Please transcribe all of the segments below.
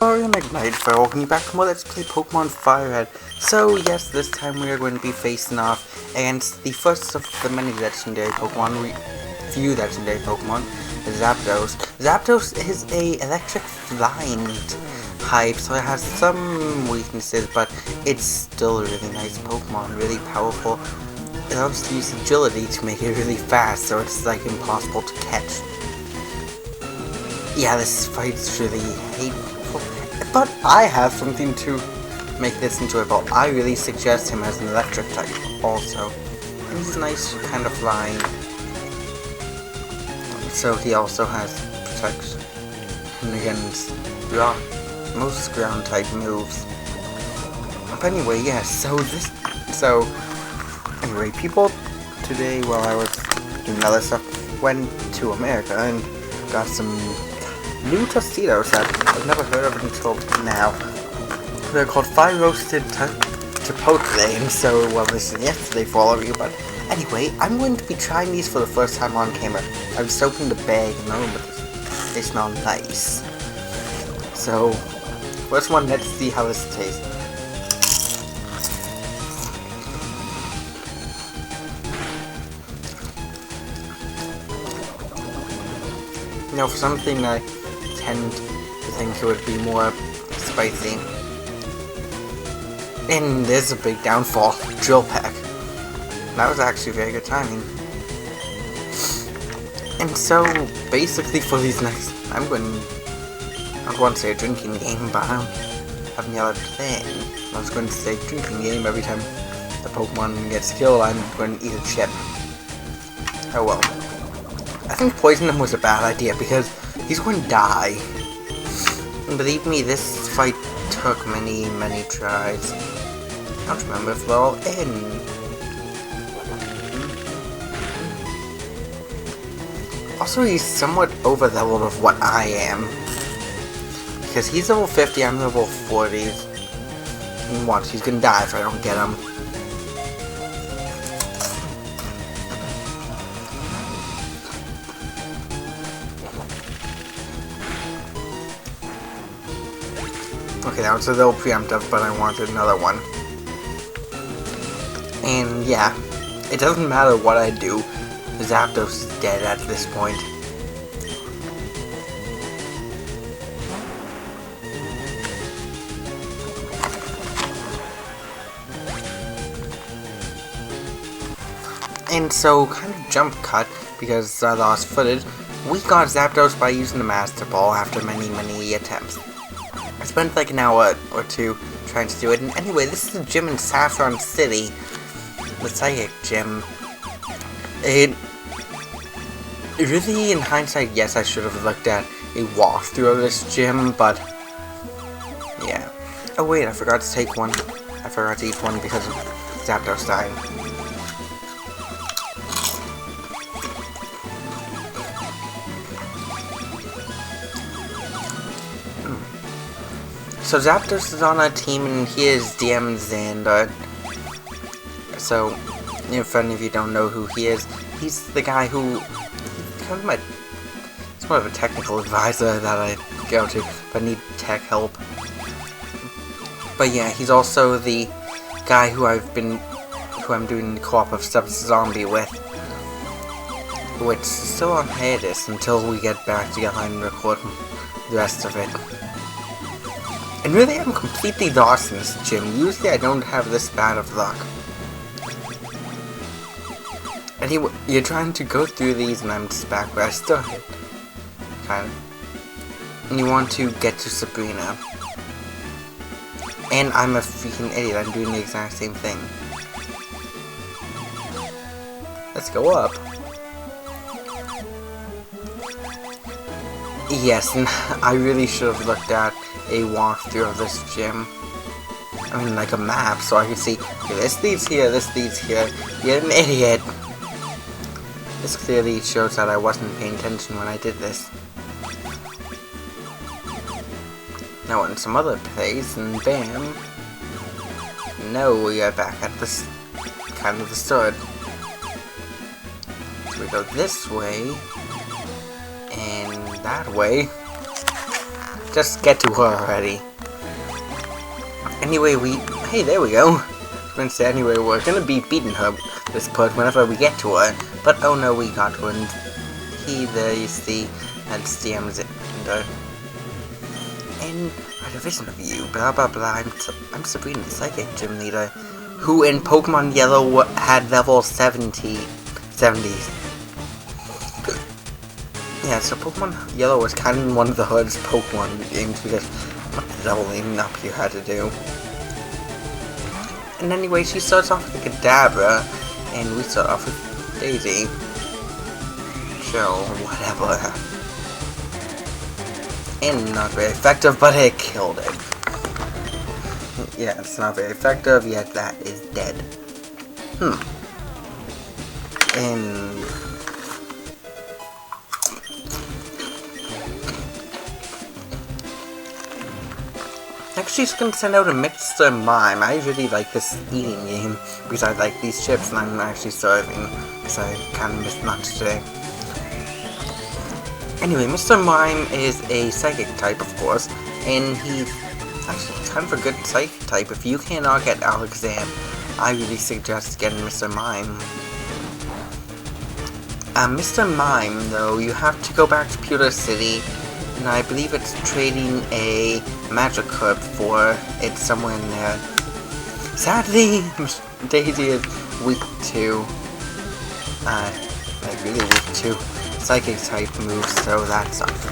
Hello, I'm IgnitedFighter. Welcome you back to more Let's Play Pokemon Fire Red. So yes, this time we are going to be facing off against the first of the many legendary Pokemon, few legendary Pokemon, Zapados. Zapados is a electric flying type, so it has some weaknesses, but it's still a really nice Pokemon, really powerful. It also uses agility to make it really fast, so it's like impossible to catch. Yeah, this fight's really hateful, but I have something to make this enjoyable. I really suggest him as an electric type also. And he's nice, kind of flying. So he also has protection against most ground type moves. But anyway, yeah, anyway, people today while I was doing other stuff went to America and got some new Tostitos that I've never heard of until now. They're called Fire Roasted Chipotle, and so, well, this is yesterday for all of you, but anyway, I'm going to be trying these for the first time on camera. I just opened the bag and oh, but they smell nice. So, first one, let's see how this tastes. You know, for something I tend to think it would be more spicy. And there's a big downfall. Drill Pack. That was actually very good timing. And so, basically for these next... I don't want to say a drinking game, but I don't have any other plan. I was going to say drinking game every time the Pokemon gets killed, I'm going to eat a chip. Oh well. I think poisoning him was a bad idea because he's going to die. And believe me, this fight took many, many tries. I don't remember if they're all in. Also, he's somewhat over the level of what I am. Because he's level 50, I'm level 40. And watch, he's going to die if I don't get him. Okay, that was a little preemptive, but I wanted another one. And yeah, it doesn't matter what I do, Zapdos is dead at this point. And so, kind of jump cut, because I lost footage, we got Zapdos by using the Master Ball after many, many attempts. I spent like an hour or two trying to do it, and anyway, this is a gym in Saffron City. The Psychic Gym. It really, in hindsight, yes, I should have looked at a walkthrough of this gym, but yeah. Oh wait, I forgot to take one. I forgot to eat one because of Zapdos dying. So Zapdos is on our team and he is DMXander. So, if any of you don't know who he is, he's the guy who, he's more of a technical advisor that I go to, but I need tech help. But yeah, he's also the guy who I'm doing co-op of Stuff Zombie with. Which is still on hiatus until we get back together and record the rest of it. And really, I'm completely lost in this gym. Usually I don't have this bad of luck. And you're trying to go through these and I'm just back where I started. Kind of. And you want to get to Sabrina. And I'm a freaking idiot. I'm doing the exact same thing. Let's go up. Yes, and I really should have looked at a walkthrough of this gym. I mean, like a map, so I could see, okay, this leads here, this leads here. You're an idiot. This clearly shows that I wasn't paying attention when I did this. Now in some other place, and bam. No, we are back at this kind of the start. So we go this way, and that way. Just get to her already. Anyway, hey, there we go. Anyway, we're gonna be beating her this part whenever we get to her. But oh no, we got one. There you see, that's DMXander. In a division of you, blah blah blah. I'm Sabrina, the psychic gym leader, who in Pokemon Yellow had level 70. Yeah, so Pokemon Yellow was kind of one of the hardest Pokemon games because what leveling up you had to do. And anyway, she starts off with a Kadabra, and we start off with Daisy. So, whatever. And not very effective, but it killed it. Yeah, it's not very effective, yet that is dead. And next she's gonna send out a Mr. Mime. I really like this eating game because I like these chips and I'm actually starving because I kinda missed lunch today. Anyway, Mr. Mime is a psychic type, of course, and he's actually kind of a good psychic type. If you cannot get Alakazam, I really suggest getting Mr. Mime. Mr. Mime, though, you have to go back to Pewter City, and I believe it's trading a magic herb for it somewhere in there. Sadly, Daisy is weak to, like really weak to psychic type moves, so that sucks.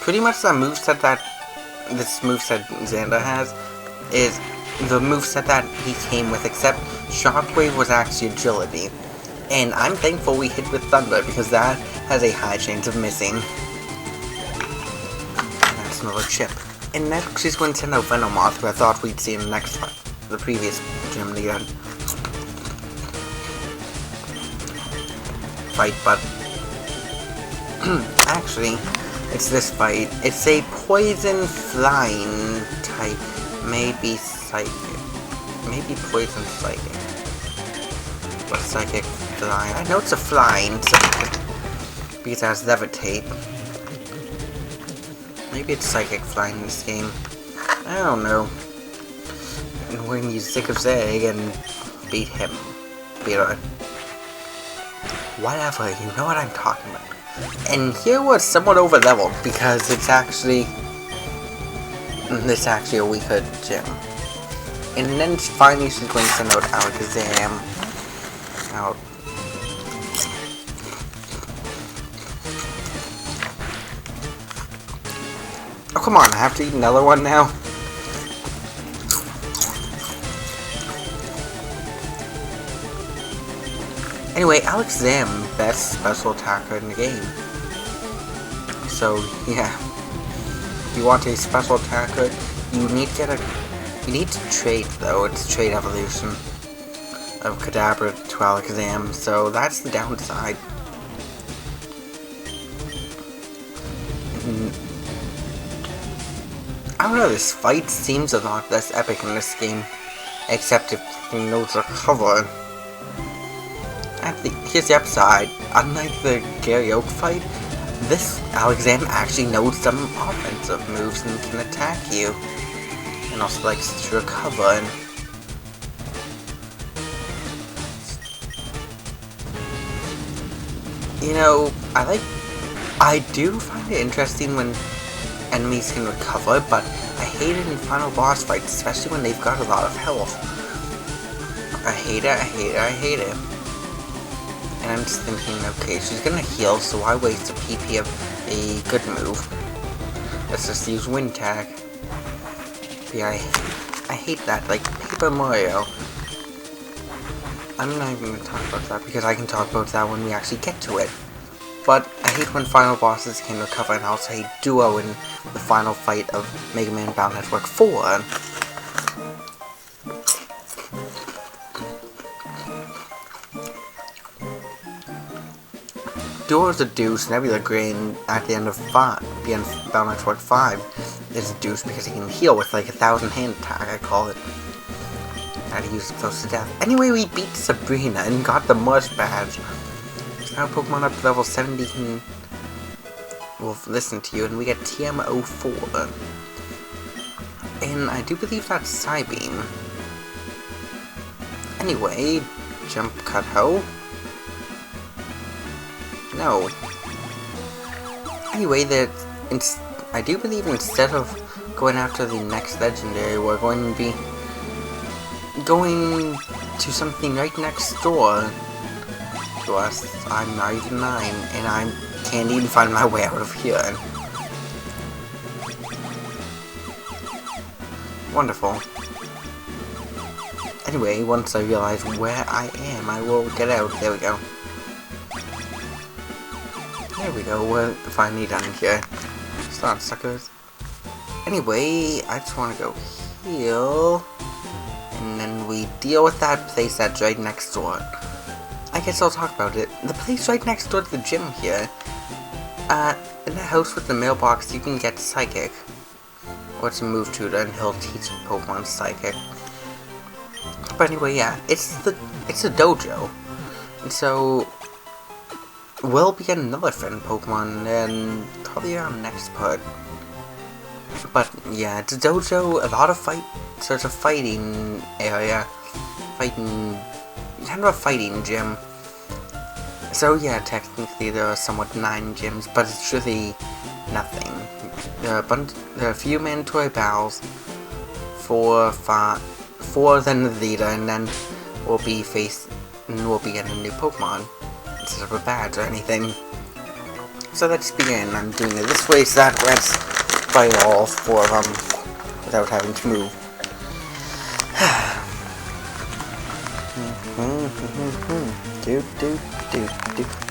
Pretty much the moveset that this moveset Xander has is the moveset that he came with, except Shockwave was actually agility. And I'm thankful we hit with Thunder because that has a high chance of missing. That's another chip. And next she's going to send out Venomoth, who I thought we'd see in the next fight. The previous gym leader fight, but actually it's this fight. It's a poison flying type. Maybe psychic. Maybe poison psychic. But psychic flying. I know it's a flying psychic because it has levitate. Maybe it's psychic flying in this game. I don't know. And we're gonna use Sick of Zag and beat him. Beat her. Whatever, you know what I'm talking about. And here was somewhat over leveled because it's actually a weaker gym. And then finally she's going to send out Alakazam out. Oh come on, I have to eat another one now? Anyway, Alakazam, best special attacker in the game. So, yeah. If you want a special attacker, you need to trade, though. It's trade evolution of Kadabra to Alakazam, so that's the downside. I don't know, this fight seems a lot less epic in this game, except if he knows recover. Here's the upside. Unlike the Gary Oak fight, this Alakazam actually knows some offensive moves and can attack you. And also likes to recover. And you know, I do find it interesting when enemies can recover, but I hate it in final boss fights, especially when they've got a lot of health. I hate it, I hate it, I hate it. And I'm just thinking, okay, she's gonna heal, so why waste a PP of a good move? Let's just use Wind Tag. Yeah, I hate that, like Paper Mario. I'm not even gonna talk about that because I can talk about that when we actually get to it. But I hate when final bosses can recover, and I also hate Duo in the final fight of Mega Man Battle Network 4. Duo's a Deuce, Nebula Green at the end of Battle Network 5. is a douche because he can heal with like 1,000 hand attack, I call it. How to use it close to death. Anyway, we beat Sabrina and got the Mush badge. So now Pokemon up to level 70 will listen to you, and we get TM04. And I do believe that's Psybeam. Anyway, jump cut ho. No. Anyway, I do believe instead of going after the next legendary, we're going to be going to something right next door to us. I'm not even 9, and I can't even find my way out of here. Wonderful. Anyway, once I realize where I am, I will get out. There we go. There we go, we're finally done here. Start, suckers. Anyway, I just want to go heal. And then we deal with that place that's right next door. I guess I'll talk about it. The place right next door to the gym here. In the house with the mailbox, you can get Psychic. Or it's a move tutor, and he'll teach Pokemon Psychic. But anyway, yeah, it's a dojo. And so we'll be getting another friend Pokemon, and probably around next part. But yeah, it's a dojo, a lot of so it's a fighting area. Kind of a fighting gym. So yeah, technically there are somewhat 9 gyms, but it's really nothing. There are a few mandatory battles, 4 then the leader, and then we'll be getting a new Pokemon instead of a badge or anything. So let's begin. I'm doing it this way, so that let's fight all 4 of them without having to move.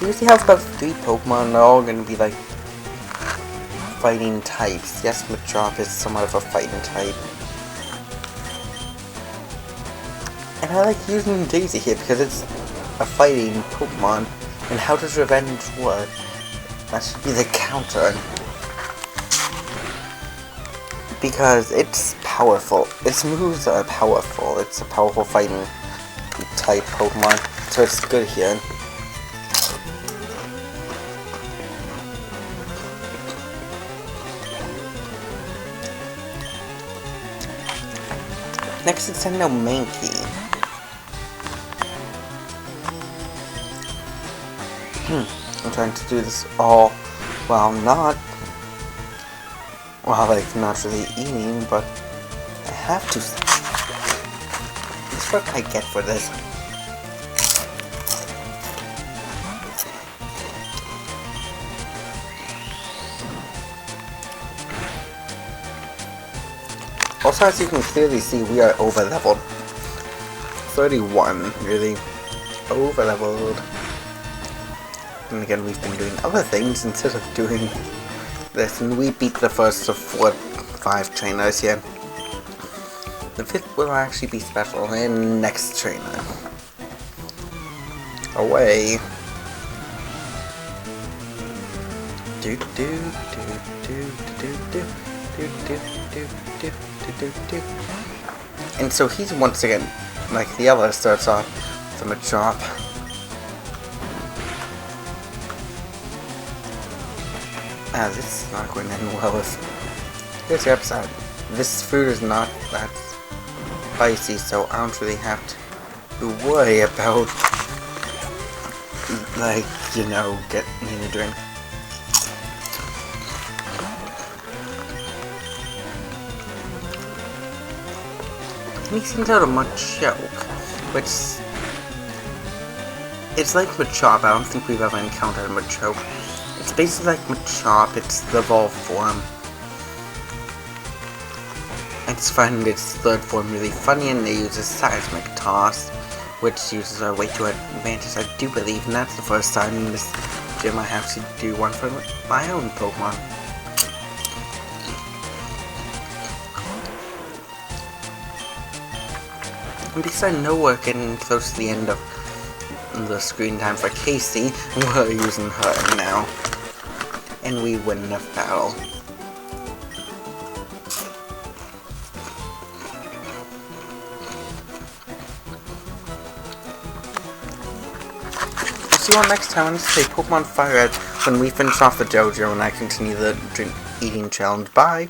We usually have about 3 Pokemon, they're all gonna be like fighting types. Yes, Machop is somewhat of a fighting type. And I like using Daisy here because it's a fighting Pokemon. And how does revenge work? That should be the counter. Because it's powerful. Its moves are powerful. It's a powerful fighting type Pokemon. So it's good here. Next it's Nintendo Mankey. I'm trying to do this all while not really eating, but I have to. That's what I get for this. Also, as you can clearly see, we are over-leveled. 31, really. Over-leveled. And again, we've been doing other things instead of doing this, and we beat the first of 5 trainers here. The 5th will actually be special in next trainer. Away. And so he's once again, like the other, starts off from a chop. This is not going to end well with this upside. This food is not that spicy, so I don't really have to worry about, like, you know, getting a drink. He seems out of Machoke, which it's like Machop. I don't think we've ever encountered Machoke. It's basically like Machop, it's the evolved form. I just find its 3rd form really funny, and they use a Seismic Toss, which uses our way to advantage, I do believe, and that's the first time in this gym I have to do one for my own Pokemon. And because I know we're getting close to the end of the screen time for Casey, we're using her now. And we win the battle. see you all next time on Pokemon Fire Red when we finish off the dojo and I continue the eating challenge. Bye!